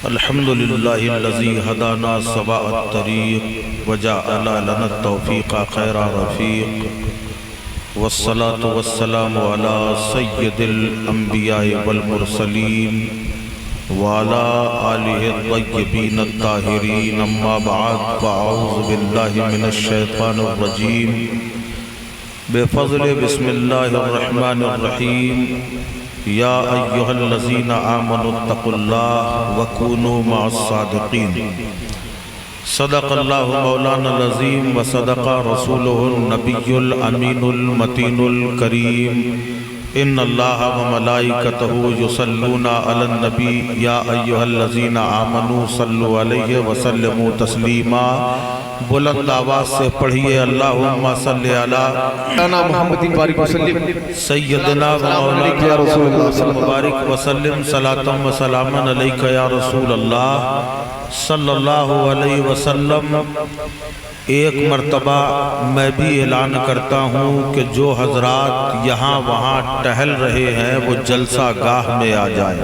الحمد لله الذي هدانا سواء الطريق وجعل لنا التوفيق خير رفيق والصلاة والسلام على سيد الأنبياء والمرسلين وعلى آله الطيبين الطاهرين أما بعد فأعوذ بالله من الشيطان الرجيم بفضل بسم الله الرحمن الرحيم یا ایہا الذین آمنوا اتقوا اللہ وکونوا مع الصادقین صدق اللہ مولانا العظیم وصدق رسولہ النبی الامین المتین الکریم ان اللہ وملائکتہ یصلون علی النبی یا ایہا الذین آمنوا صلوا علیہ وسلموا تسلیما بلند آواز سے پڑھیے اللہم صلی علی محمد مبارک وسلم سیدنا مولانا مبارک وسلم صلاۃ و سلاما علیک یا رسول اللہ صلی اللہ علیہ وسلم۔ ایک مرتبہ میں بھی اعلان کرتا ہوں کہ جو حضرات یہاں وہاں ٹہل رہے ہیں وہ جلسہ گاہ میں آ جائیں۔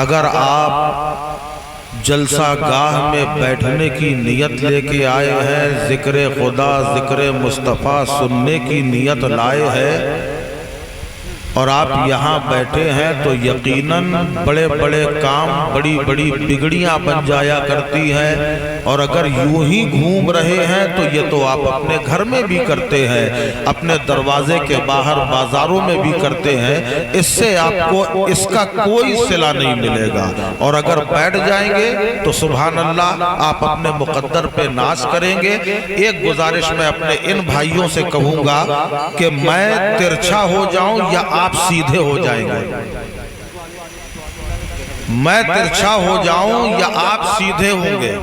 اگر آپ جلسہ گاہ میں بیٹھنے کی نیت لے کے آئے ہیں، ذکر خدا ذکر مصطفیٰ سننے کی نیت لائے ہیں اور آپ یہاں بیٹھے ہیں تو یقیناً بڑے بڑے کام بڑی بڑی بگڑیاں بن جایا کرتی ہیں، اور اگر یوں ہی گھوم رہے ہیں تو یہ تو آپ اپنے گھر میں بھی کرتے ہیں، اپنے دروازے کے باہر بازاروں میں بھی کرتے ہیں، اس سے آپ کو اس کا کوئی صلہ نہیں ملے گا۔ اور اگر بیٹھ جائیں گے تو سبحان اللہ آپ اپنے مقدر پہ ناز کریں گے۔ ایک گزارش میں اپنے ان بھائیوں سے کہوں گا کہ میں ترچھا ہو جاؤں یا آپ سیدھے ہو جائیں گے، میں ترچھا ہو جاؤں یا آپ سیدھے ہوں گے۔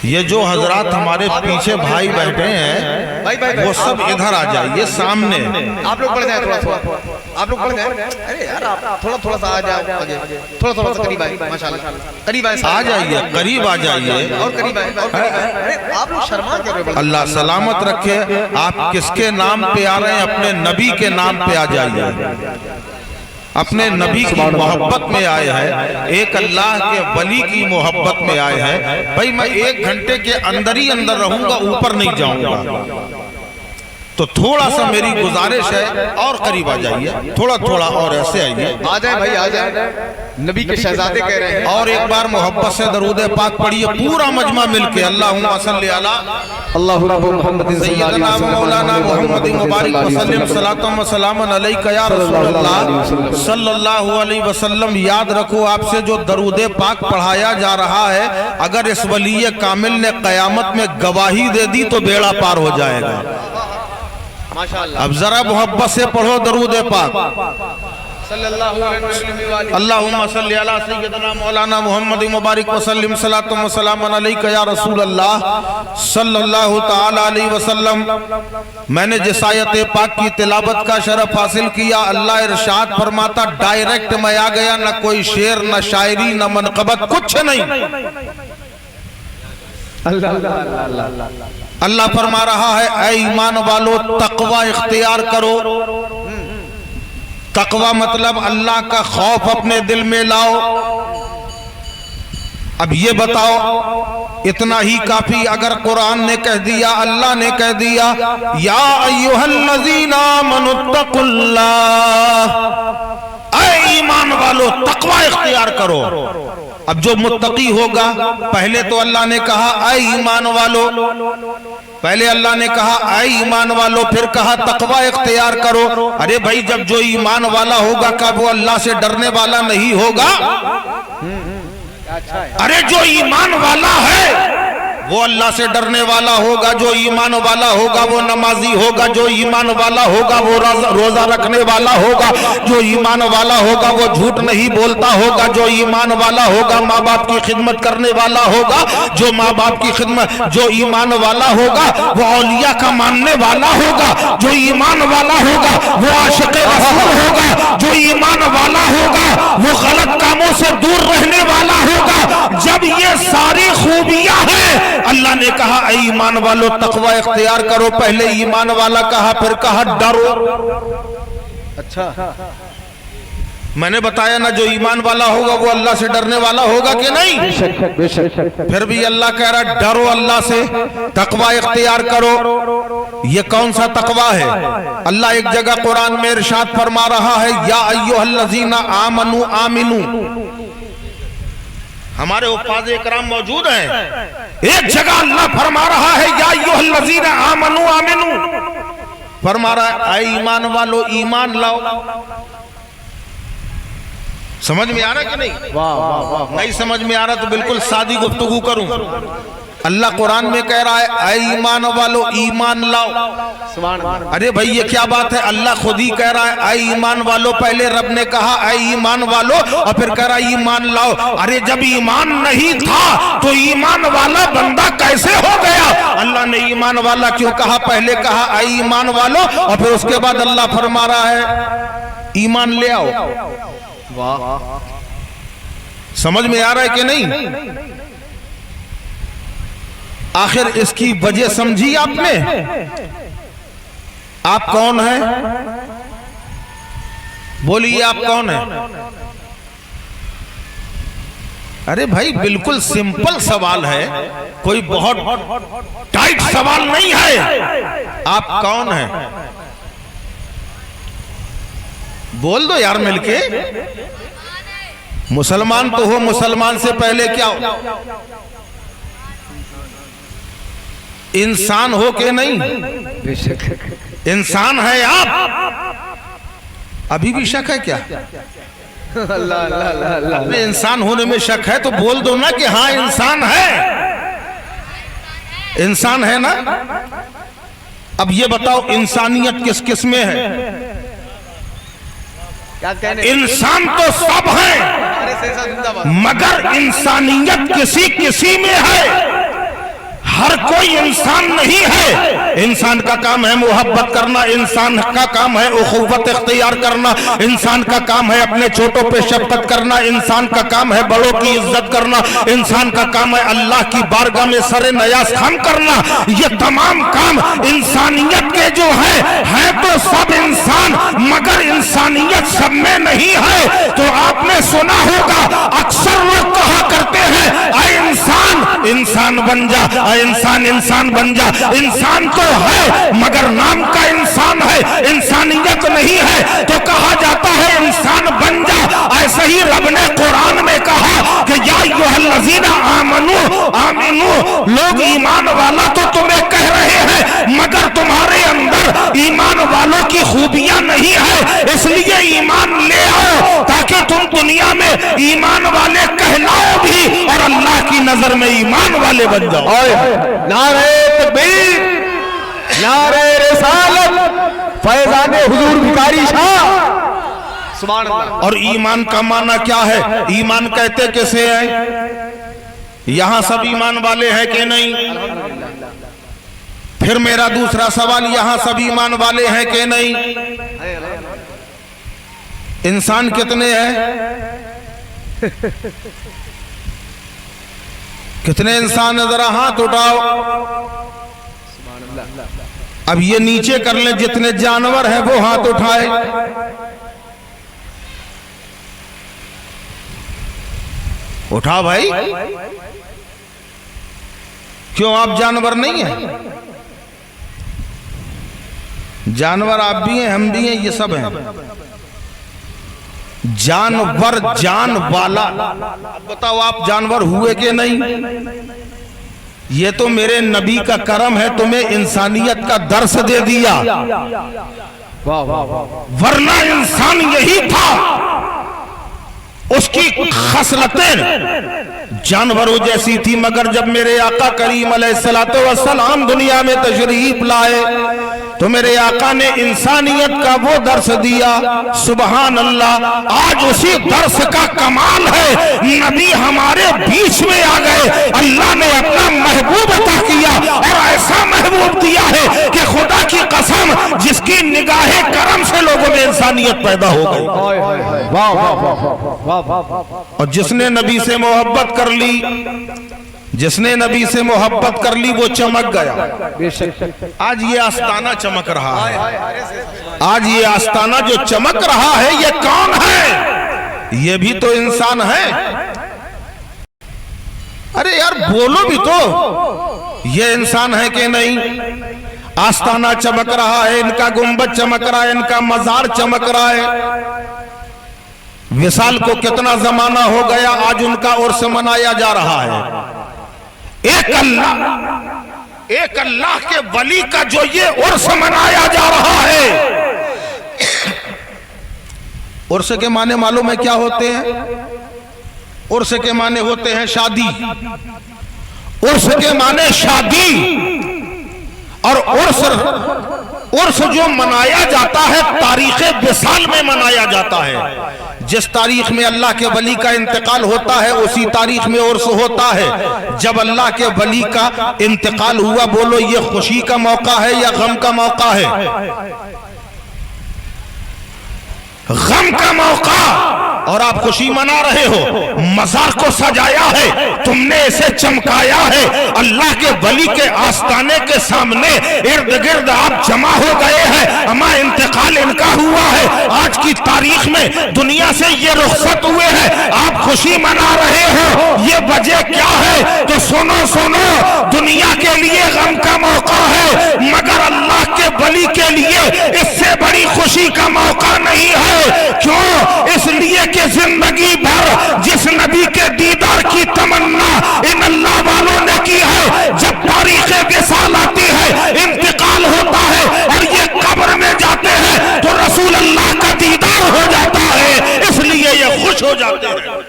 یہ جو حضرات ہمارے پیچھے بھائی بیٹھے ہیں وہ سب ادھر آ جائیے سامنے۔ آپ لوگ بڑھ جائیں تھوڑا تھوڑا، آپ لوگ بڑھ جائیں، ارے یار آپ تھوڑا سا آ جائیں، تھوڑا سا قریب آئیں، ماشاءاللہ قریب آئیں، آ جائیے قریب آ جائیے اور قریب آئیں، ارے آپ لوگ شرما کر رہے ہو۔ اللہ سلامت رکھے۔ آپ کس کے نام پہ آ رہے ہیں؟ اپنے نبی کے نام پہ آ جائیے، اپنے نبی کی محبت میں آئے ہیں، ایک اللہ کے ولی کی محبت میں آئے ہیں۔ بھائی میں 1 گھنٹے کے اندر ہی اندر رہوں گا، اوپر نہیں جاؤں گا، تو تھوڑا سا میری گزارش ہے اور قریب آ جائیے، تھوڑا اور ایسے آئیے، آ جائیں بھائی آ جائیں، نبی کے شہزادے کہہ رہے ہیں۔ اور ایک بار محبت سے درود پاک پڑھیے پورا مجمع مل کے، اللہم صلی علی اللہ رب محمد سیدنا مولانا محمد مبارک وسلم صلاۃ و سلاما علیک یا رسول اللہ صلی اللہ علیہ وسلم۔ یاد رکھو آپ سے جو درود پاک پڑھایا جا رہا ہے، اگر اس ولی کامل نے قیامت میں گواہی دے دی تو بیڑا پار ہو جائے گا۔ اب ذرا محبت سے پڑھو درود پاک۔ صلی اللہ علیہ وسلم، اللہم صلی علی سیدنا مولانا محمد مبارک وسلم صلاۃ و سلاما علیک یا رسول اللہ صلی اللہ تعالی علیہ وسلم۔ میں نے جس آیت پاک کی تلاوت کا شرف حاصل کیا، اللہ ارشاد فرماتا ڈائریکٹ میں آ گیا، نہ کوئی شعر نہ شاعری نہ منقبت، کچھ نہیں۔ اللہ فرما رہا ہے اے ایمان والو تقوی اختیار کرو۔ تقوی مطلب اللہ کا خوف اپنے دل میں لاؤ۔ اب یہ بتاؤ اتنا ہی کافی اگر قرآن نے کہہ دیا، اللہ نے کہہ دیا یا ایھا الذین آمنوا اتقوا اللہ، اے ایمان والو تقوی اختیار کرو۔ اب جو متقی ہوگا، پہلے تو اللہ نے کہا اے ایمان والو، پہلے اللہ نے کہا اے ایمان والو، پھر کہا تقوی اختیار کرو۔ ارے بھائی جب جو ایمان والا ہوگا کیا وہ اللہ سے ڈرنے والا نہیں ہوگا؟ ارے جو ایمان والا ہے وہ اللہ سے ڈرنے والا ہوگا، جو ایمان والا ہوگا وہ نمازی ہوگا، جو ایمان والا ہوگا وہ روزہ رکھنے والا ہوگا، جو ایمان والا ہوگا وہ جھوٹ نہیں بولتا ہوگا، جو ایمان والا ہوگا ماں باپ کی خدمت کرنے والا ہوگا، جو ماں باپ کی خدمت، جو ایمان والا ہوگا وہ اولیاء کا ماننے والا ہوگا، جو ایمان والا ہوگا وہ عاشق رسول ہوگا، جو ایمان والا ہوگا وہ غلط کاموں سے دور رہنے والا ہوگا۔ جب یہ ساری خوبیاں ہیں، اللہ نے کہا اے ایمان والو تقوی اختیار کرو۔ پہلے ایمان والا کہا، پھر کہا ڈرو۔ اچھا میں نے بتایا نا جو ایمان والا ہوگا وہ اللہ سے ڈرنے والا ہوگا کہ نہیں؟ پھر بھی اللہ کہہ رہا ڈرو اللہ سے، تقوی اختیار کرو۔ یہ کون سا تقوی ہے؟ اللہ ایک جگہ قرآن میں ارشاد فرما رہا ہے یا ایھا الذین آمنوا آمنوا۔ ہمارے حفاظ اکرام موجود ہیں، ایک جگہ اللہ فرما رہا ہے یا ایھا الذین آمنوا آمنوا، فرما رہا ہے اے ایمان والو ایمان لاؤ۔ سمجھ میں آ رہا کہ نہیں؟ نہیں سمجھ میں آ رہا تو بالکل سادی گفتگو کروں۔ اللہ قرآن میں کہہ رہا ہے اے ایمان والو ایمان لاؤ۔ ارے بھائی یہ کیا بات ہے؟ اللہ خود ہی کہہ رہا ہے اے ایمان والو، پہلے رب نے کہا اے ایمان والو اور پھر کہہ رہا ہے ایمان لاؤ۔ ارے جب ایمان نہیں تھا تو ایمان والا بندہ کیسے ہو گیا؟ اللہ نے ایمان والا کیوں کہا؟ پہلے کہا اے ایمان والو اور پھر اس کے بعد اللہ فرما رہا ہے ایمان لے آؤ۔ سمجھ میں آ رہا ہے کہ نہیں؟ آخر اس کی وجہ سمجھی آپ نے؟ آپ کون ہیں؟ بولیے آپ کون ہیں؟ ارے بھائی بالکل سمپل سوال ہے، کوئی بہت ٹائٹ سوال نہیں ہے۔ آپ کون ہیں؟ بول دو یار مل کے۔ مسلمان تو ہو، مسلمان سے پہلے کیا ہو؟ انسان ہو کہ نہیں؟ انسان ہے آپ؟ ابھی بھی شک ہے کیا؟ انسان ہونے میں شک ہے تو بول دو نا کہ ہاں انسان ہے۔ انسان ہے نا؟ اب یہ بتاؤ انسانیت کس کس میں ہے؟ انسان تو سب ہیں مگر انسانیت کسی میں ہے۔ ہر کوئی انسان نہیں ہے۔ انسان کا کام ہے محبت کرنا، انسان کا کام ہے اخوت اختیار کرنا، انسان کا کام ہے اپنے چھوٹوں پہ شفقت کرنا، انسان کا کام ہے بڑوں کی عزت کرنا، انسان کا کام ہے اللہ کی بارگاہ میں سر نیاز خم کرنا۔ یہ تمام کام انسانیت کے جو ہیں تو سب انسان مگر انسانیت سب میں نہیں ہے۔ تو آپ نے سنا ہوگا اکثر لوگ کہا کرتے ہیں اے انسان انسان بن جا، اے انسان بن جا۔ انسان تو ہے مگر نام کا انسان ہے، انسانیت نہیں ہے۔ تو کہا جاتا ہے انسان بن جا۔ ایسے ہی رب نے قرآن میں کہا کہ یا ایھا الذین آمنوا آمنوا، لوگ ایمان والا تو تمہیں کہہ رہے ہیں مگر تمہارے اندر ایمان والوں کی خوبیاں نہیں ہے، اس لیے ایمان لے آؤ تاکہ تم دنیا میں ایمان والے کہلاؤ بھی اور اللہ کی نظر میں ایمان والے بن جاؤ۔ نعرہ تکبیر، نعرہ رسالت، فیضان حضور بھکاری شاہ، سبحان اللہ۔ اور ایمان کا معنی کیا ہے؟ ایمان کہتے کسے ہیں؟ یہاں سب ایمان والے ہیں کہ نہیں؟ پھر میرا دوسرا سوال، یہاں سب ایمان والے ہیں کہ نہیں؟ انسان کتنے ہیں؟ کتنے انسان ہیں؟ ذرا ہاتھ اٹھاؤ۔ اب یہ نیچے کر لیں جتنے جانور ہیں وہ ہاتھ اٹھائے۔ اٹھا بھائی، کیوں آپ جانور نہیں ہیں؟ جانور آپ بھی ہیں، ہم بھی ہیں، یہ سب ہیں۔ جانور جان والا، بتاؤ آپ جانور ہوئے کہ نہیں؟ یہ تو میرے نبی کا کرم ہے، تمہیں انسانیت کا درس دے دیا، ورنہ انسان یہی تھا۔ اس کی خصلتیں جانوروں جیسی تھی، مگر جب میرے آقا کریم علیہ السلام دنیا میں تشریف لائے تو میرے آقا نے انسانیت کا وہ درس دیا۔ سبحان اللہ، آج اسی درس کا کمال ہے، نبی ہمارے بیچ میں آ گئے، اللہ نے اپنا محبوب عطا کیا اور ایسا محبوب دیا ہے کہ خدا کی قسم جس کی نگاہ کرم سے لوگوں میں انسانیت پیدا ہو گئی، اور جس نے نبی سے محبت کر لی، جس نے نبی سے محبت کر لی وہ چمک گیا۔ آج یہ آستانہ چمک رہا ہے، آج یہ آستانہ جو چمک رہا ہے یہ کون ہے؟ یہ بھی تو انسان ہے۔ ارے یار بولو بھی تو، یہ انسان ہے کہ نہیں؟ آستانہ چمک رہا ہے، ان کا گنبد چمک رہا ہے، ان کا مزار چمک رہا ہے۔ وصال کو کتنا زمانہ ہو گیا، آج ان کا عرس منایا جا رہا ہے۔ ایک اللہ کے ولی کا جو یہ عرس منایا جا رہا ہے۔ عرس کے معنی معلوم ہے کیا ہوتے ہیں؟ عرس کے معنی ہوتے ہیں شادی۔ عرس کے معنی شادی، اور عرس جو منایا جاتا ہے تاریخ وصال میں منایا جاتا ہے۔ جس تاریخ میں اللہ کے ولی کا انتقال ہوتا ہے اسی تاریخ میں عرس ہوتا ہے۔ جب اللہ کے ولی کا انتقال ہوا، بولو یہ خوشی کا موقع ہے یا غم کا موقع ہے؟ غم کا موقع، اور آپ خوشی منا رہے ہو۔ مزار کو سجایا ہے، تم نے اسے چمکایا ہے، اللہ کے ولی کے آستانے کے سامنے ارد گرد آپ جمع ہو گئے ہیں۔ اما انتقال ان کا ہوا ہے، آج کی تاریخ میں دنیا سے یہ رخصت ہوئے ہیں، آپ خوشی منا رہے ہو، یہ وجہ کیا ہے؟ تو سنو سنو، دنیا کے لیے غم کا موقع ہے، مگر اللہ کے ولی کے لیے اس سے بڑی خوشی کا موقع نہیں ہے۔ کیوں؟ اس لیے کہ زندگی بھر جس نبی کے دیدار کی تمنا ان اللہ والوں نے کی ہے، جب تاریخ وصال آتی ہے، انتقال ہوتا ہے اور یہ قبر میں جاتے ہیں تو رسول اللہ کا دیدار ہو جاتا ہے، اس لیے یہ خوش ہو جاتے ہیں۔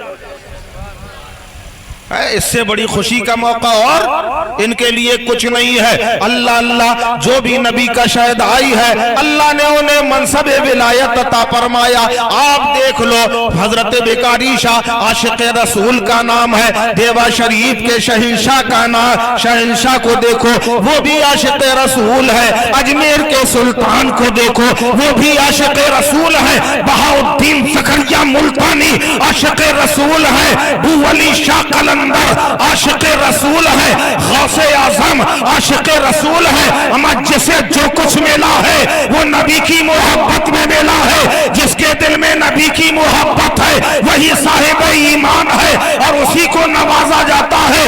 اس سے بڑی خوشی کا موقع اور ان کے لیے کچھ نہیں ہے۔ اللہ اللہ، جو بھی نبی کا شاہد آئی ہے اللہ نے انہیں منصب ولایت عطا فرمایا۔ آپ دیکھ لو، حضرت بیکاری شاہ عاشق رسول کا نام ہے، دیوا شریف کے شہنشاہ کا نام، شہنشاہ کو دیکھو وہ بھی عاشق رسول ہے۔ اجمیر کے سلطان کو دیکھو وہ بھی عاشق رسول ہے۔ بہاؤالدین زکریا ملتانی عاشق رسول ہے۔ بو علی شاہ قلندر عاشق رسول ہے۔ غوث اعظم عاشق رسول ہے۔ اما جسے جو کچھ ملا ہے وہ نبی کی محبت میں ملا ہے۔ جس کے دل میں نبی کی محبت ہے وہی صاحب ایمان ہے اور اسی کو نوازا جاتا ہے۔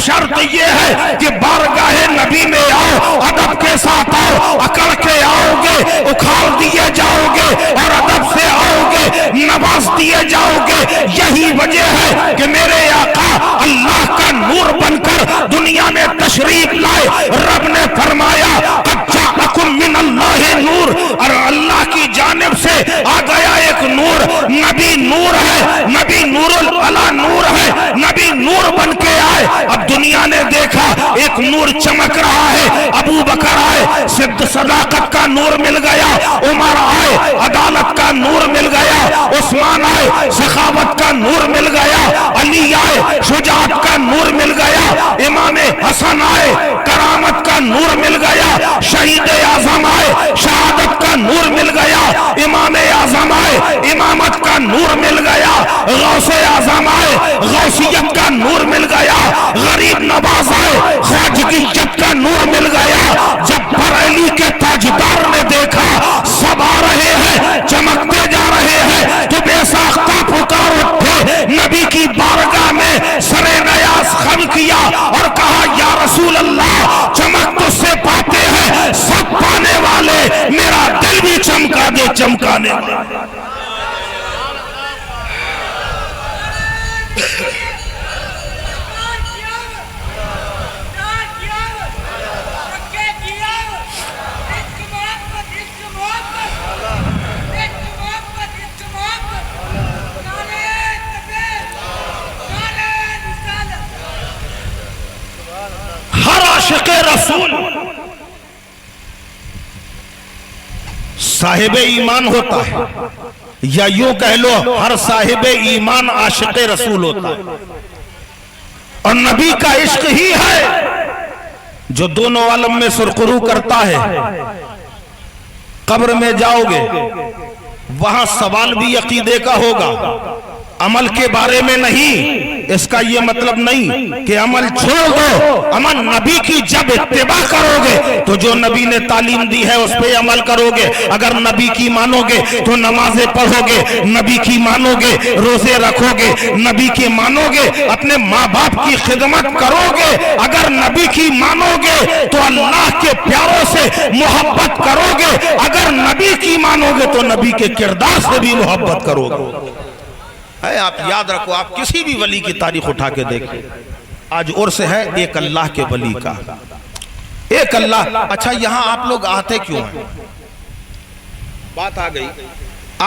شرط یہ ہے کہ بارگاہ نبی میں آؤ، ادب کے ساتھ آؤ، اکڑ کے آؤ گے اکھاڑ دیے جاؤ گے، اور ادب سے آؤ گے نواز دیے جاؤ گے۔ یہی وجہ ہے کہ میرے آقا اللہ کا نور بن کر دنیا میں تشریف لائے۔ رب نے فرمایا قد جاءکم من اللہ نور، اور اللہ کی جانب سے آ گیا ایک نور۔ نبی نور ہے، نبی نور علی نور ہے، نبی نور بن کے آئے۔ اب دنیا نے دیکھا ایک نور چمک رہا ہے، ابو بکر آئے صداقت کا نور مل گیا، عمر آئے عدالت کا نور مل گیا، عثمان آئے سخاوت کا نور مل گیا، علی آئے شجاعت کا نور مل گیا، امام حسن آئے کرامت کا نور مل گیا، شہید اعظم آئے شہادت کا نور مل گیا، امام اعظم آئے امامت کا نور مل گیا، غوث اعظم آئے غوثیت کا نور مل گیا، غریب نواز آئے خواجگیت کا نور مل گیا۔ جب بریلی کے تاجدار نے دیکھا سب آ رہے ہیں چمکتے جا رہے ہیں تو بے ساختہ پکار اٹھے، نبی کی بارگاہ میں سرے نیاز خم کیا اور کہا یا رسول اللہ، چمک تجھ سے پاتے ہیں سب پانے والے، میرا دل بھی چمکا دے چمکانے والے۔ ہر عاشق رسول صاحب ایمان ہوتا ہے، یا یوں کہہ لو ہر صاحب ایمان عاشق رسول ہوتا ہے۔ اور نبی کا عشق ہی ہے جو دونوں عالم میں سرخرو کرتا ہے۔ قبر میں جاؤ گے وہاں سوال بھی عقیدے کا ہوگا، عمل کے بارے میں نہیں۔ اس کا یہ مطلب نہیں کہ عمل چھوڑ دو. عمل نبی کی جب اتباع کرو گے تو جو نبی نے تعلیم دی ہے اس پہ عمل کرو گے. اگر نبی کی مانو گے تو نمازیں پڑھو گے, نبی کی مانو گے روزے رکھو گے, نبی کی مانو گے اپنے ماں باپ کی خدمت کرو گے. اگر نبی کی مانو گے تو اللہ کے پیاروں سے محبت کرو گے. اگر نبی کی مانو گے تو نبی کے کردار سے بھی محبت کرو گے. آپ یاد رکھو, آپ کسی بھی ولی کی تاریخ اٹھا کے دیکھیں, آج عرس ہے ایک اللہ کے ولی کا, ایک اللہ. اچھا یہاں آپ لوگ آتے کیوں ہیں؟ بات آ گئی,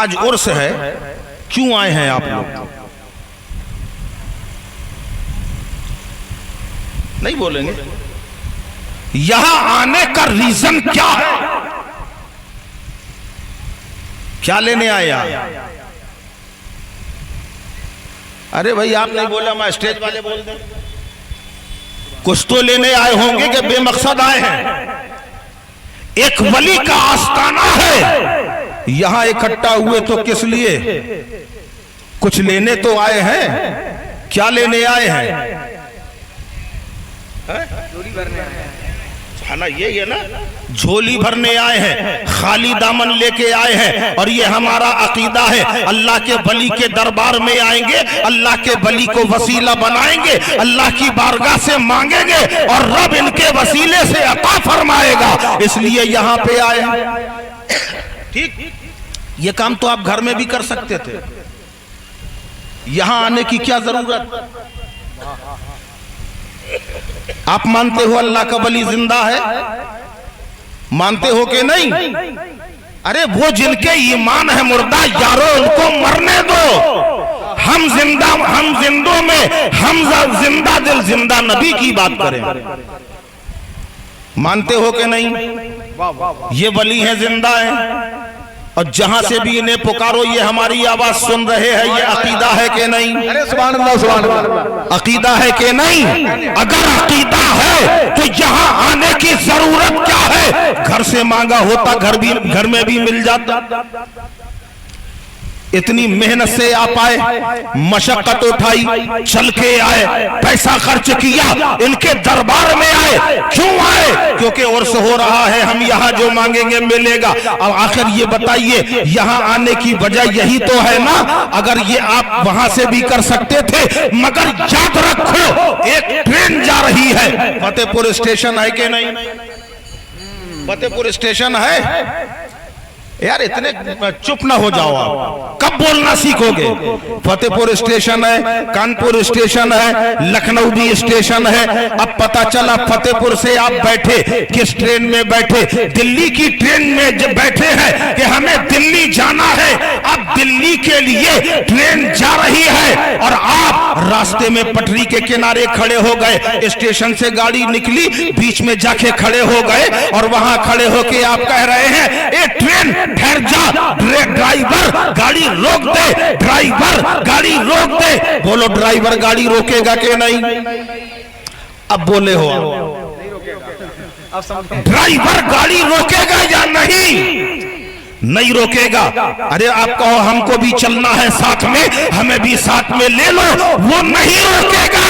آج عرس ہے, کیوں آئے ہیں آپ لوگ؟ نہیں بولیں گے. یہاں آنے کا ریزن کیا ہے؟ کیا لینے آئے آپ؟ ارے بھائی آپ نہیں بولا, میں اسٹیج والے بول دیں. کچھ تو لینے آئے ہوں گے کہ بے مقصد آئے ہیں. ایک ولی کا آستانہ ہے, یہاں اکٹھا ہوئے تو کس لیے؟ کچھ لینے تو آئے ہیں. کیا لینے آئے ہیں؟ یہ ہے نا, جھولی بھرنے آئے ہیں, خالی دامن لے کے آئے ہیں. اور یہ ہمارا عقیدہ ہے, اللہ کے ولی کے دربار میں آئیں گے, اللہ کے ولی کو وسیلہ بنائیں گے, اللہ کی بارگاہ سے مانگیں گے اور رب ان کے وسیلے سے عطا فرمائے گا. اس لیے یہاں پہ آئے. ٹھیک, یہ کام تو آپ گھر میں بھی کر سکتے تھے, یہاں آنے کی کیا ضرورت؟ آپ مانتے ہو اللہ کا ولی زندہ ہے؟ مانتے ہو کہ نہیں؟ ارے وہ جن کے ایمان ہے مردہ یارو ان کو مرنے دو. ہم زندوں میں ہم زندہ دل زندہ نبی کی بات کریں. مانتے ہو کہ نہیں؟ یہ ولی ہیں, زندہ ہیں, اور جہاں سے بھی انہیں پکارو یہ ہماری آواز سن رہے ہیں. یہ عقیدہ ہے کہ نہیں؟ سبحان اللہ سبحان اللہ. عقیدہ ہے کہ نہیں؟ اگر عقیدہ ہے تو یہاں آنے کی ضرورت کیا ہے؟ گھر سے مانگا ہوتا گھر میں بھی مل جاتا. اتنی محنت سے آپ آئے, مشقت اٹھائی, چل کے آئے, پیسہ خرچ کیا, ان کے دربار میں آئے. کیوں آئے؟ کیونکہ عرس ہو رہا ہے, ہم یہاں جو مانگیں گے ملے گا. اب آخر یہ بتائیے یہاں آنے کی وجہ یہی تو ہے نا. اگر یہ آپ وہاں سے بھی کر سکتے تھے, مگر یاد رکھو ایک ٹرین جا رہی ہے. فتح پور اسٹیشن ہے کہ نہیں؟ فتح پور اسٹیشن ہے. یار اتنے چپ نہ ہو جاؤ, آپ کب بولنا سیکھو گے؟ فتح پور اسٹیشن ہے, کانپور اسٹیشن ہے, لکھنؤ بھی اسٹیشن ہے. اب پتا چلا فتح پور سے آپ بیٹھے, کس ٹرین میں بیٹھے؟ دلی کی ٹرین میں جب بیٹھے ہیں کہ ہمیں دلی جانا ہے. اب دلی کے لیے ٹرین جا رہی ہے اور آپ راستے میں پٹری کے کنارے کھڑے ہو گئے. اسٹیشن سے گاڑی نکلی, بیچ میں جا کے کھڑے ہو گئے اور وہاں کھڑے ہو کے آپ کہہ رہے ہیں اے ٹرین ٹھہر جا, ڈرائیور گاڑی روک دے, ڈرائیور گاڑی روک دے. بولو ڈرائیور گاڑی روکے گا کہ نہیں؟ اب بولے ہو, ڈرائیور گاڑی روکے گا یا نہیں؟ نہیں روکے گا. ارے آپ کہو ہم کو بھی چلنا ہے ساتھ میں, ہمیں بھی ساتھ میں لے لو, وہ نہیں روکے گا.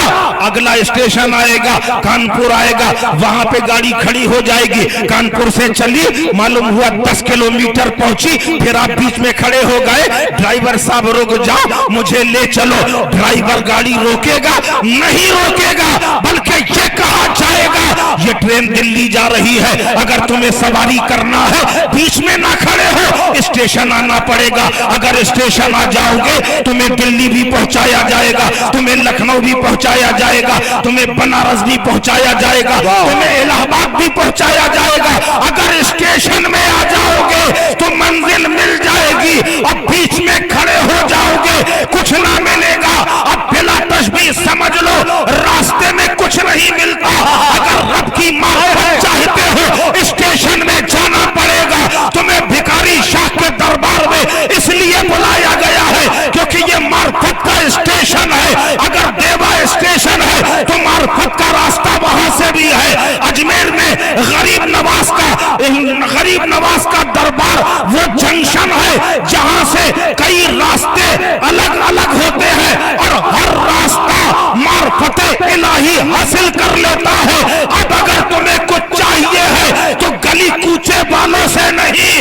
اگلا اسٹیشن آئے گا, کانپور آئے گا, وہاں پہ گاڑی کھڑی ہو جائے گی. کانپور سے چلی, معلوم ہوا 10 کلومیٹر پہنچی, پھر آپ بیچ میں کھڑے ہو گئے. ڈرائیور صاحب رک جاؤ, مجھے لے چلو. ڈرائیور گاڑی روکے گا؟ نہیں روکے گا, بلکہ یہ کہا جائے گا یہ ٹرین دلی جا رہی ہے, اگر تمہیں سواری کرنا ہے بیچ میں نہ کھڑے ہو, اسٹیشن آنا پڑے گا. اگر اسٹیشن آ جاؤ گے تمہیں دلی بھی پہنچایا جائے گا, تمہیں لکھنؤ بھی پہنچایا جائے گا, تمہیں بنارس بھی پہنچایا جائے گا, تمہیں الہ آباد بھی پہنچایا جائے گا. اگر اسٹیشن میں آ جاؤ گے تو منزل مل جائے گی, اور بیچ میں کھڑے ہو جاؤ گے کچھ نہ ملے گا. اب بلا تشبیہ سمجھ لو راستے میں کچھ نہیں ملتا. اگر رب کی معرفت چاہتے ہو اسٹیشن میں جانا پڑے گا. تمہیں بھکاری شاہ کے دربار میں اس لیے بلایا گیا ہے کیونکہ یہ معرفت کا اسٹیشن ہے. اگر دیوا اسٹیشن ہے تو معرفت کا راستہ وہاں سے بھی ہے. اجمیر میں غریب نواز کا دربار وہ جنکشن ہے جہاں سے کئی راستے الگ الگ ہوتے ہیں اور ہر راستہ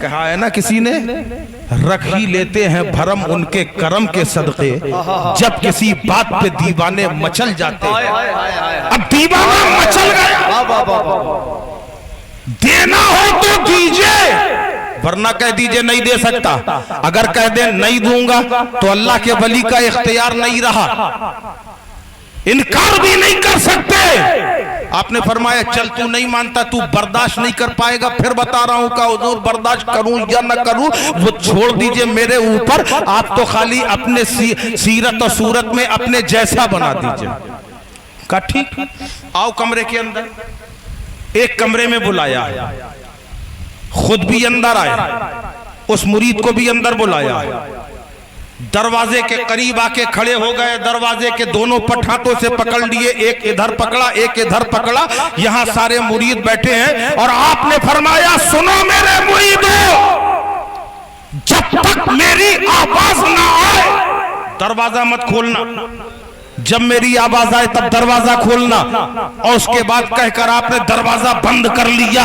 کہا ہے نا کسی نے، رکھ ہی لیتے ہیں بھرم ان کے کرم کے صدقے، جب کسی بات پہ دیوانے مچل جاتے ہیں۔ اب دیوانہ مچل گیا، دینا ہو تو دیجئے، ورنہ کہہ دیجئے نہیں دے سکتا۔ اگر کہہ دیں نہیں دوں گا تو اللہ کے ولی کا اختیار نہیں رہا، انکار بھی نہیں کر سکتے۔ آپ نے فرمایا چل تو نہیں مانتا، تو برداشت نہیں کر پائے گا، پھر بتا رہا ہوں کہ حضور برداشت کروں یا نہ کروں وہ چھوڑ دیجئے میرے اوپر، آپ تو خالی اپنے سیرت و صورت میں اپنے جیسا بنا دیجئے۔ کہا ٹھیک، آؤ کمرے کے اندر۔ ایک کمرے میں بلایا، خود بھی اندر آئے، اس مرید کو بھی اندر بلایا، دروازے کے قریب آ کے کھڑے ہو گئے، دروازے کے دونوں پٹھاتوں سے پکڑ لیے، ایک ادھر پکڑا ایک ادھر پکڑا، یہاں سارے مرید بیٹھے ہیں، اور آپ نے فرمایا سنو میرے مریدو، جب تک میری آواز نہ آئے دروازہ مت کھولنا، جب میری آواز آئے تب دروازہ کھولنا۔ اور اس کے بعد کہہ کر آپ نے دروازہ بند کر لیا۔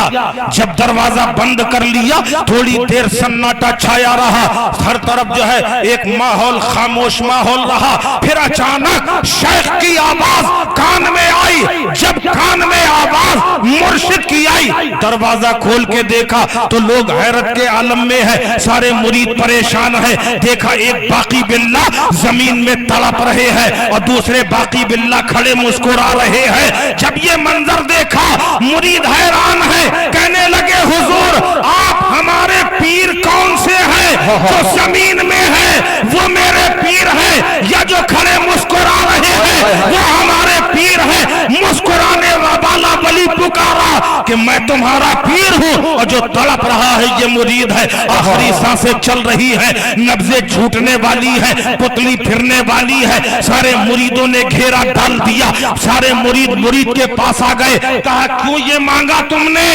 جب دروازہ بند کر لیا تھوڑی دیر سناٹا چھایا رہا، ہر طرف جو ہے ایک ماحول خاموش ماحول رہا، پھر اچانک شیخ کی آواز کان میں آئی۔ جب کان میں آواز مرشد کی آئی، دروازہ کھول کے دیکھا تو لوگ حیرت کے عالم میں ہے، سارے مرید پریشان ہیں۔ دیکھا ایک باقی باللہ زمین میں تڑپ رہے ہیں اور دوسرے باقی باللہ کھڑے مسکرا رہے ہیں۔ جب یہ منظر دیکھا مرید حیران ہے، کہنے لگے حضور آپ ہمارے پیر کون سے ہیں؟ جو زمین میں ہے وہ میرے پیر ہیں، یا جو کھڑے مسکرا رہے ہیں وہ ہمارے پیر ہیں؟ مسکرانے والا ولی پکارا کہ میں تمہارا پیر ہوں، اور جو تڑپ رہا ہے یہ مرید ہے، آخری سانسیں چل رہی ہے، نبضیں جھوٹنے والی ہے، پتلی پھرنے والی ہے۔ سارے مریدوں نے گھیرا ڈال دیا، سارے مرید کے پاس آ گئے، کہا کیوں یہ مانگا تم نے؟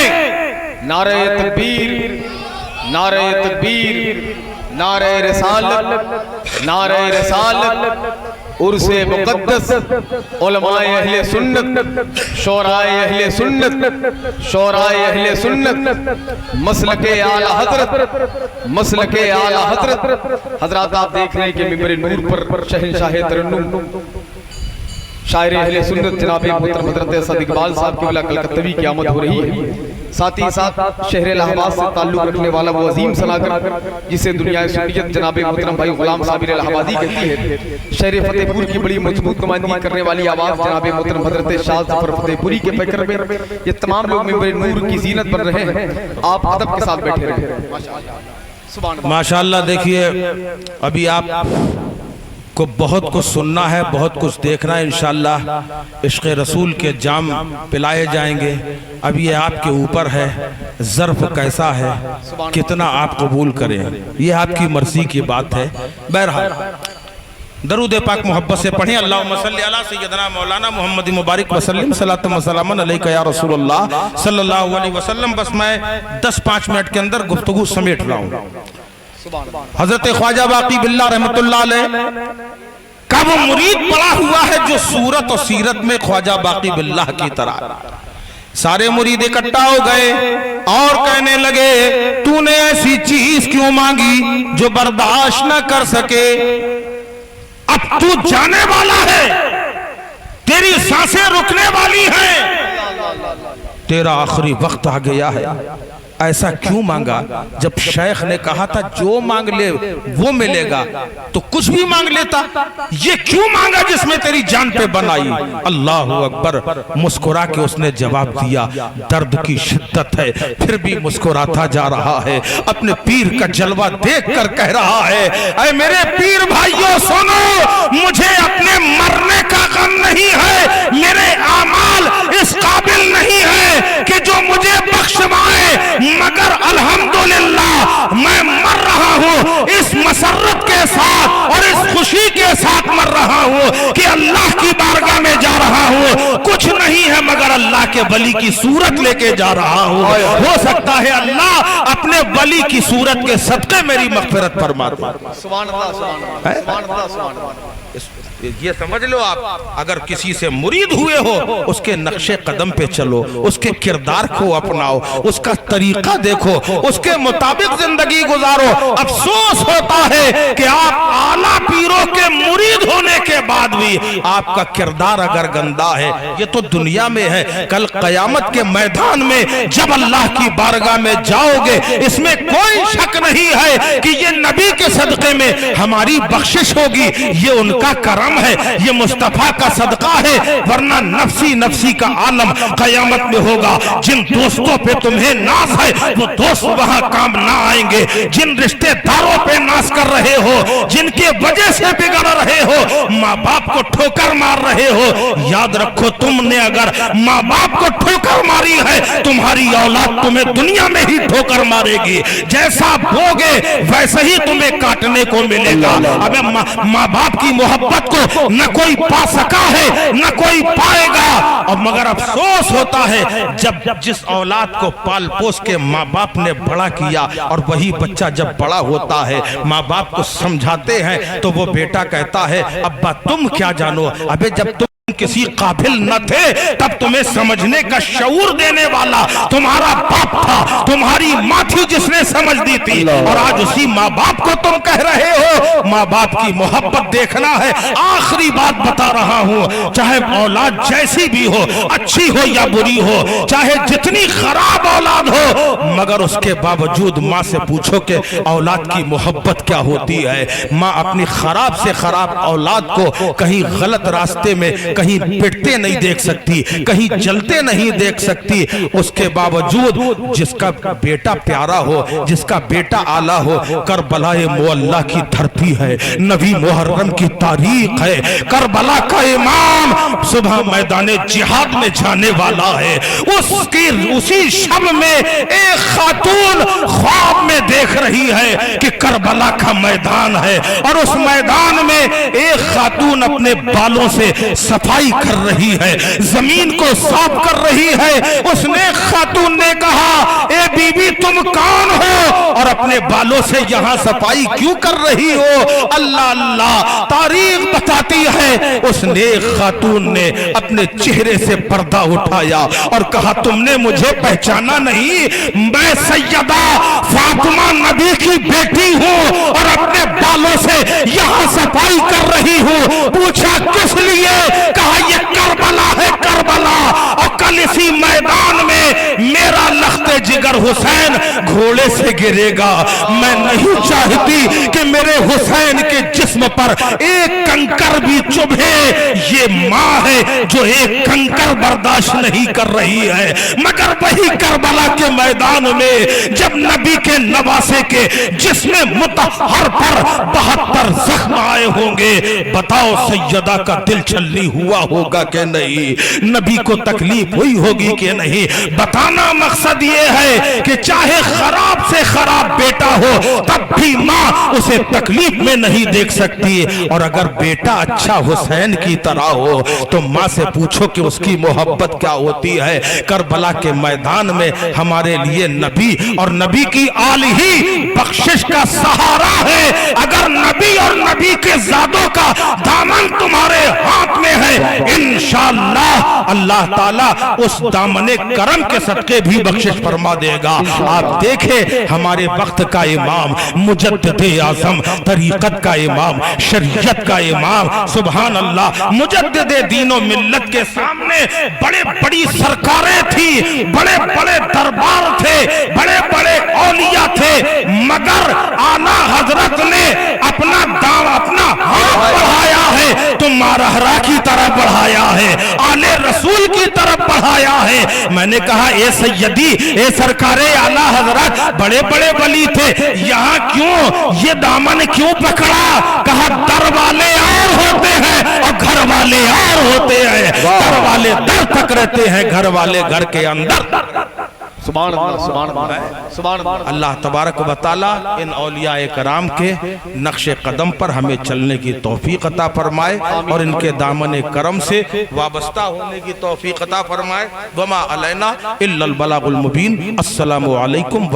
نعرہ تکبیر، نعرہ تکبیر، نعرہ رسالت، نعرہ رسالت، عرس مقدس، علماء اہل سنت، شورائے اہل سنت، شورائے اہل سنت، مسلک اعلی حضرت، مسلک اعلی حضرت۔ حضرات آپ دیکھ رہے ہیں کہ ممبر نور پر شہنشاہ ترنم شاعر اہل سنت جناب محترم حضرت اسد اقبال صاحب کی بلا کلکتوی کی آمد ہو رہی ہے۔ ساتھ ہی ساتھ شہر الہ آباد سے تعلق رکھنے والا وہ عظیم صناگر جسے دنیا سنیت جناب محترم بھائی غلام صابر الہ آبادی کہتی ہے، شہر فتح پور کی بڑی مضبوط نمائندگی کرنے والی آواز جناب محترم حضرت شاہ ظفر فتح پوری کے فکر میں یہ تمام لوگ ممبر نور کی زینت بن رہے ہیں۔ آپ ادب کے ساتھ بیٹھے رہے۔ ماشاءاللہ دیکھیے ابھی آپ کو بہت کچھ سننا ہے، بہت کچھ دیکھنا ہے، انشاءاللہ عشق رسول کے جام پلائے جائیں گے۔ اب یہ آپ کے اوپر ہے، ظرف کیسا ہے، کتنا آپ قبول کریں، یہ آپ کی مرضی کی بات ہے۔ بہرحال درود پاک محبت سے پڑھیں، اللہم صلی علی سیدنا مولانا محمد مبارک وسلم، صلاۃ و سلام علیکہ یا رسول اللہ صلی اللہ علیہ وسلم۔ بس میں 10-5 منٹ کے اندر گفتگو سمیٹ رہا ہوں۔ حضرت خواجہ باقی باللہ رحمت اللہ علیہ کا وہ مرید پڑا ہوا ہے جو صورت و سیرت میں خواجہ باقی باللہ کی طرح۔ سارے مرید اکٹھا ہو گئے اور کہنے لگے تو نے ایسی چیز کیوں مانگی جو برداشت نہ کر سکے؟ اب تو جانے والا ہے، تیری سانسیں رکنے والی ہیں، تیرا آخری وقت آ گیا ہے۔ ایسا کیوں مانگا؟ جب شیخ نے کہا تھا جو مانگ لے وہ ملے گا تو کچھ بھی مانگ لیتا، یہ کیوں مانگا جس میں تیری جان پہ بنائی؟ اللہ اکبر، مسکرا کے اس نے جواب دیا، درد کی شدت ہے پھر بھی مسکراتا جا رہا ہے، اپنے پیر کا جلوہ دیکھ کر کہہ رہا ہے اے میرے پیر بھائیوں سنو، مجھے اپنے مرنے کا غم نہیں ہے، میرے اعمال اس قابل نہیں ہے کہ جو مجھے بخشوائے، مگر الحمدللہ میں مر رہا ہوں اس مسرت کے ساتھ اور اس خوشی کے ساتھ مر رہا ہوں کہ اللہ کی بارگاہ میں جا رہا ہوں، کچھ نہیں ہے مگر اللہ کے ولی کی صورت لے کے جا رہا ہوں۔ ہو سکتا ہے اللہ اپنے ولی کی صورت کے صدقے میری مغفرت فرما دے۔ سبحان اللہ، سبحان اللہ، سبحان اللہ، سبحان اللہ۔ یہ سمجھ لو آپ، اگر کسی سے مرید ہوئے ہو اس کے نقش قدم پہ چلو، اس کے کردار کو اپناؤ، اس کا طریقہ دیکھو، اس کے مطابق زندگی گزارو۔ افسوس ہوتا ہے کہ آپ اعلیٰ پیروں کے مرید ہونے کے بعد بھی آپ کا کردار اگر گندا ہے، یہ تو دنیا میں ہے، کل قیامت کے میدان میں جب اللہ کی بارگاہ میں جاؤ گے، اس میں کوئی شک نہیں ہے کہ یہ نبی کے صدقے میں ہماری بخشش ہوگی، یہ ان کا کرم ہے، یہ مصطفیٰ کا صدقہ ہے، ورنہ نفسی نفسی کا عالم قیامت میں ہوگا۔ جن دوستوں پہ تمہیں ناز ہے وہ دوست وہاں کام نہ آئیں گے، جن رشتہ داروں پہ ناز کر رہے ہو، جن کے وجہ سے بگڑ رہے ہو، ماں باپ کو ٹھوکر مار رہے ہو، یاد رکھو تم نے اگر ماں باپ کو ٹھوکر ماری ہے، تمہاری اولاد تمہیں دنیا میں ہی ٹھوکر مارے گی، جیسا بوگے ویسے ہی تمہیں کاٹنے کو ملے گا۔ اب ماں باپ کی محبت کو نہ کوئی پا سکا ہے نہ کوئی پائے گا، اور مگر افسوس ہوتا ہے جب جس اولاد کو پال پوس کے ماں باپ نے بڑا کیا، اور وہی بچہ جب بڑا ہوتا ہے ماں باپ کو سمجھاتے ہیں تو وہ بیٹا کہتا ہے ابا تم کیا جانو، ابے جب تم کسی قابل نہ تھے تب تمہیں سمجھنے کا شعور دینے والا تمہارا باپ تھا، تمہاری ماں تھی جس نے سمجھ دی تھی، اور آج اسی ماں باپ کو تم کہہ رہے ہو ماں باپ کی محبت دیکھنا ہے۔ آخری بات بتا رہا ہوں، چاہے اولاد جیسی بھی ہو، اچھی ہو یا بری ہو، چاہے جتنی خراب اولاد ہو، مگر اس کے باوجود ماں سے پوچھو کہ اولاد کی محبت کیا ہوتی ہے۔ ماں اپنی خراب سے خراب اولاد کو کہیں غلط راستے میں کہیں پٹتے نہیں دیکھ سکتی، کہیں جلتے نہیں دیکھ سکتی، اس کے باوجود جس کا بیٹا پیارا ہو، جس کا بیٹا اعلیٰ ہو، کربلا معلیٰ کی دھرتی ہے، نبی محرم کی تاریخ ہے، کربلا کا امام صبح میدان جہاد میں جانے والا ہے، اسی شب میں ایک خاتون خواب میں دیکھ رہی ہے کہ کربلا کا میدان ہے، اور اس میدان میں ایک خاتون اپنے بالوں سے صفائی کر رہی ہے، زمین کو صاف کر رہی ہے۔ اس نے خاتون نے کہا اے بی بی تم کون ہو اور اپنے بالوں سے یہاں صفائی کیوں کر رہی ہو؟ اللہ اللہ، تاریخ بتاتی ہے اس نیک خاتون نے اپنے چہرے سے پردہ اٹھایا اور کہا تم نے مجھے پہچانا نہیں، میں سیدہ فاطمہ نبی کی بیٹی ہوں اور اپنے بالوں سے یہاں صفائی کر رہی ہوں۔ پوچھا کس لیے؟ کہا یہ کربلا ہے، کربلا، اور کل اسی میدان میں میرا لخت جگر حسین گھوڑے سے گرے گا۔ میں نہیں چاہتی کہ میرے حسین کے جسم پر ایک کنکر بھی چبھے۔ یہ ماں ہے جو ایک کنکر برداشت نہیں کر رہی ہے، مگر وہی کربلا کے میدان میں جب نبی کے نواسے کے جسم مطہر پر 72 زخم آئے ہوں گے، بتاؤ سیدہ کا دل چھلنی ہوا ہوگا کہ نہیں؟ نبی کو تکلیف ہوئی ہوگی کہ نہیں؟ بتانا مقصد یہ ہے کہ چاہے خراب سے خراب بیٹا ہو تب بھی ماں اسے تکلیف میں نہیں دیکھ سکتی، اور اگر بیٹا اچھا حسین کی طرح ہو تو ماں سے پوچھو کہ اس کی محبت کیا ہوتی ہے۔ کربلا کے میدان میں ہمارے لیے نبی اور نبی کی آل ہی بخشش کا سہارا ہے۔ اگر نبی اور نبی کے زادوں کا دامن تمہارے ہاتھ میں ہے، انشاءاللہ اللہ تعالیٰ اس دامن کرم کے صدقے بھی بخشش فرما دے گا۔ آپ دیکھیں ہمارے وقت کا امام، مجدد اعظم، طریقت کا امام، شریعت کا امام، سبحان اللہ، مجدد دین و ملت کے سامنے بڑے بڑی سرکاریں تھی، بڑے بڑے دربار تھے، بڑے بڑے اولیاء تھے، مگر اعلیٰ حضرت نے اپنا ہاتھ بڑھایا ہے تو مارہرا کی طرح بڑھایا ہے، آل رسول کی طرف بڑھایا ہے۔ میں نے کہا اے سیدی، اے سرکار اعلیٰ حضرت، بڑے بڑے ولی تھے، یہاں کیوں یہ دامن کیوں پکڑا؟ کہا در والے اور ہوتے ہیں اور گھر والے اور ہوتے ہیں، در والے در تک رہتے ہیں، گھر والے گھر کے اندر۔ سبحان اللہ، سبحان اللہ، سبحان اللہ۔ اللہ تبارک و تعالی ان اولیاء کرام کے نقش قدم پر ہمیں چلنے کی توفیق عطا فرمائے اور ان کے دامن کرم سے وابستہ ہونے کی توفیق عطا فرمائے۔ وما علینا الا البلاغ المبین۔ السلام علیکم